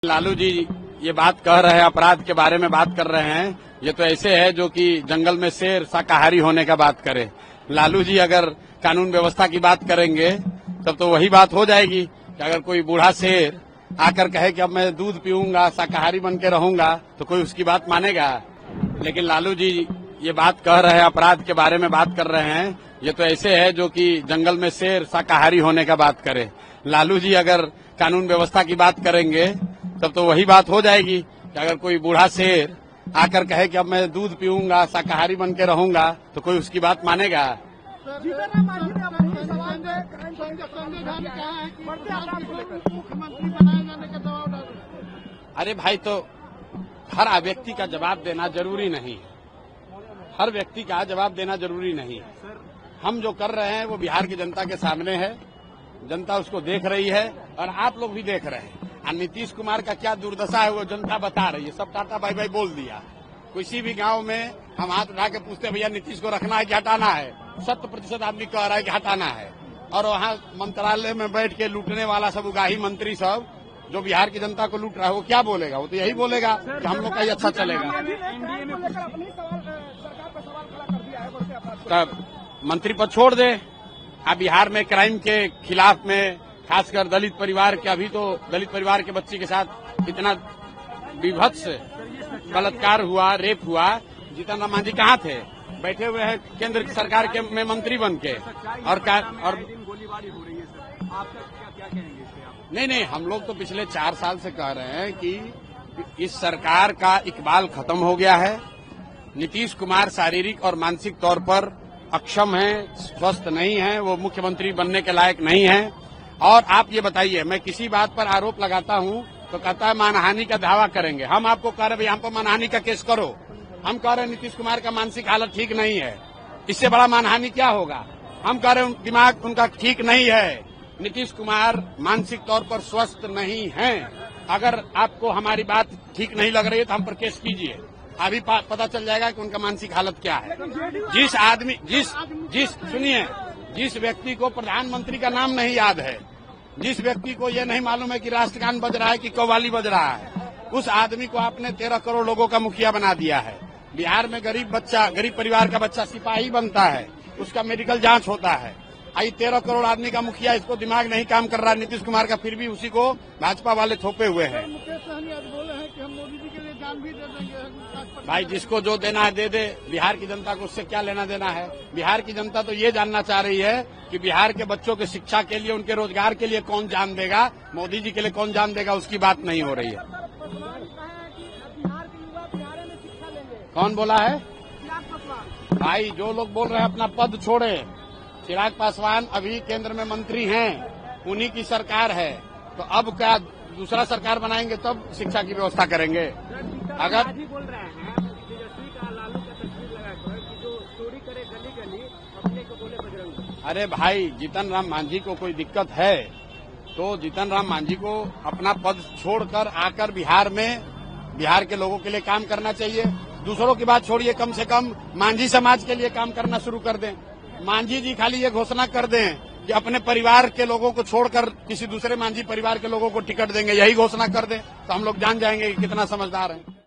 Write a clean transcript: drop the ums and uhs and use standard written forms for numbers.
लालू जी ये बात कह रहे हैं, अपराध के बारे में बात कर रहे हैं। ये तो ऐसे है जो कि जंगल में शेर शाकाहारी होने का बात करे। लालू जी अगर कानून व्यवस्था की बात करेंगे तब तो वही बात हो जाएगी कि अगर कोई बूढ़ा शेर आकर कहे कि अब मैं दूध पीऊंगा, शाकाहारी बन के रहूंगा, तो कोई उसकी बात मानेगा। लेकिन लालू जी ये बात कह रहे हैं, अपराध के बारे में बात कर रहे हैं। ये तो ऐसे है जो कि जंगल में शेर शाकाहारी होने का बात करे। लालू जी अगर कानून व्यवस्था की बात करेंगे तब तो वही बात हो जाएगी कि अगर कोई बूढ़ा शेर आकर कहे कि अब मैं दूध पीऊंगा, शाकाहारी बन के रहूंगा, तो कोई उसकी बात मानेगा। अरे भाई, तो हर व्यक्ति का जवाब देना जरूरी नहीं है। हर व्यक्ति का जवाब देना जरूरी नहीं है। हम जो कर रहे हैं वो बिहार की जनता के सामने है। जनता उसको देख रही है और आप लोग भी देख रहे हैं। और नीतीश कुमार का क्या दुर्दशा है वो जनता बता रही है। सब टाटा बाई बाई बोल दिया। किसी भी गांव में हम हाथ उठा के पूछते हैं, भैया नीतीश को रखना है कि हटाना है? 100% आदमी कह रहा है कि हटाना है। और वहाँ मंत्रालय में बैठ के लूटने वाला सब उगाही मंत्री सब जो बिहार की जनता को लूट रहा है, वो क्या बोलेगा? वो तो यही बोलेगा कि हम लोग का ही अच्छा चलेगा। तब मंत्री पद छोड़ दे। अब बिहार में क्राइम के खिलाफ में खासकर दलित परिवार के, अभी तो दलित परिवार के बच्ची के साथ इतना विभत्स बलात्कार हुआ, रेप हुआ। जीतन राम मांझी कहाँ थे? बैठे हुए हैं केंद्र सरकार के में मंत्री बन के। और गोलीबारी हो रही है सर, आपका क्या कहेंगे इस पे? नहीं, हम लोग तो पिछले 4 साल से कह रहे हैं कि इस सरकार का इकबाल खत्म हो गया है। नीतीश कुमार शारीरिक और मानसिक तौर पर अक्षम है, स्वस्थ नहीं है, वो मुख्यमंत्री बनने के लायक नहीं है। और आप ये बताइए, मैं किसी बात पर आरोप लगाता हूँ तो कहता है मानहानि का दावा करेंगे। हम आपको कह रहे हैं यहाँ पर मानहानि का केस करो। हम कह रहे हैं नीतीश कुमार का मानसिक हालत ठीक नहीं है, इससे बड़ा मानहानि क्या होगा? हम कह रहे हैं दिमाग उनका ठीक नहीं है। नीतीश कुमार मानसिक तौर पर स्वस्थ नहीं है। अगर आपको हमारी बात ठीक नहीं लग रही है तो हम पर केस कीजिए। अभी पता चल जाएगा कि उनका मानसिक हालत क्या है। सुनिए, जिस व्यक्ति को प्रधानमंत्री का नाम नहीं याद है, जिस व्यक्ति को ये नहीं मालूम है कि राष्ट्रगान बज रहा है कि कव्वाली बज रहा है, उस आदमी को आपने 13 करोड़ लोगों का मुखिया बना दिया है। बिहार में गरीब परिवार का बच्चा सिपाही बनता है, उसका मेडिकल जांच होता है। आई 13 करोड़ आदमी का मुखिया, इसको दिमाग नहीं काम कर रहा नीतीश कुमार का, फिर भी उसी को भाजपा वाले थोपे हुए हैं। मुकेश सहनी आज बोले हैं कि हम मोदी जी के लिए जान भी दे देंगे। भाई, जिसको जो देना है दे दे। बिहार की जनता को उससे क्या लेना देना है? बिहार की जनता तो ये जानना चाह रही है कि बिहार के बच्चों के शिक्षा के लिए, उनके रोजगार के लिए कौन जान देगा, मोदी जी के लिए कौन जान देगा, उसकी बात नहीं हो रही है। कौन बोला है? भाई, जो लोग बोल रहे हैं अपना पद छोड़े। चिराग पासवान अभी केंद्र में मंत्री हैं, उन्हीं की सरकार है। तो अब क्या दूसरा सरकार बनाएंगे तब शिक्षा की व्यवस्था करेंगे? अगर बोल रहे हैं तेजस्वी का लालू का तस्वीर लगाकर कि जो चोरी करे गली गली अपने को बोले बजरंग। अरे भाई, जीतन राम मांझी को कोई दिक्कत है तो जीतन राम मांझी को अपना पद छोड़कर आकर बिहार के लोगों के लिए काम करना चाहिए। दूसरों की बात छोड़िए, कम से कम मांझी समाज के लिए काम करना शुरू कर दें। मांझी जी खाली ये घोषणा कर दें कि अपने परिवार के लोगों को छोड़कर किसी दूसरे मांझी परिवार के लोगों को टिकट देंगे, यही घोषणा कर दें तो हम लोग जान जाएंगे कि कितना समझदार हैं।